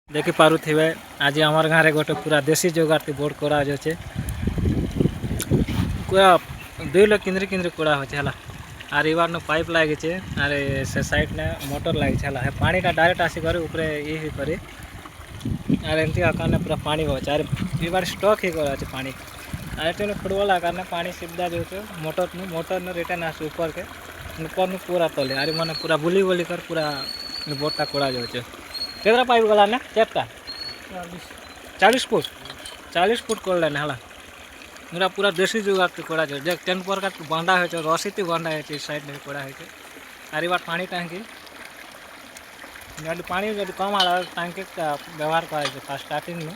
देखि पारुथिबे आज आमर गाँव गोटे पूरा देसी जोगार बोर्ड करा जाचे पूरा दुई किंद्री किंद्री कड़ा होचे हला आर इबार न पाइप लगे छे अरे से साइड ने मोटर लगे छे हला है पानी टा डायरेक्ट आसी करे ऊपर ये ही करे अरे एमती आकार ने पूरा पानी होचे अरे इबार स्टॉक ही करा छे पानी अरे तेन फुटबॉल आकार ने पानी सीधा जो छे मोटर न रिटर्न आसे ऊपर के ऊपर न पूरा तले अरे माने पूरा बुली बुली कर पूरा बोटा कड़ा जो छे केतरा पाइप गला ने केतटा 40 फुट कोल्डा ने हला मेरा पूरा देसी जुगाड़ के कोड़ा जो देख 10 प्रकार बांधा है जो रसी ती बांधा है साइड में कोड़ा है आरी बार पानी टांकी पानी जो कम आला टांकी का व्यवहार करे छे फास्ट स्टार्टिंग में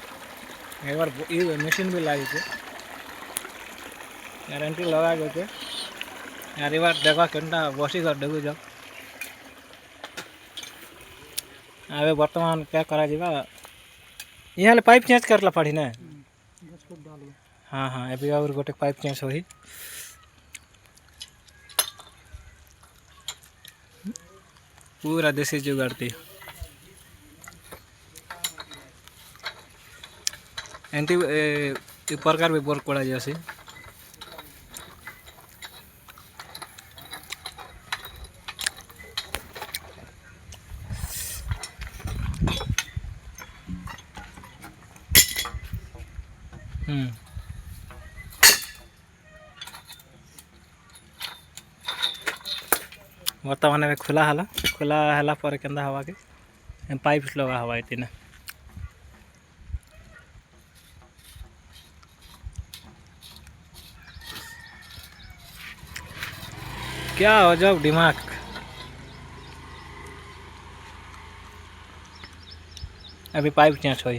एक बार ये मशीन भी लागी छे गारंटी लगा गयो छे आरी बार देखा केनटा बसी कर देखु जाओ आवे वर्तमान क्या करा जीवा यहाँ ले पाइप चेंज करला पड़ी ना हाँ हाँ अभी और गोटे पाइप चेंज होही पूरा देसी जुगाड़ती एंटी प्रकार भी बोर कोड़ा जैसे वर्तमान में खुला हला पर केंदा हवा के पाइप लगा हवा इतना क्या हो जब दिमाग अभी पाइप चेंज हो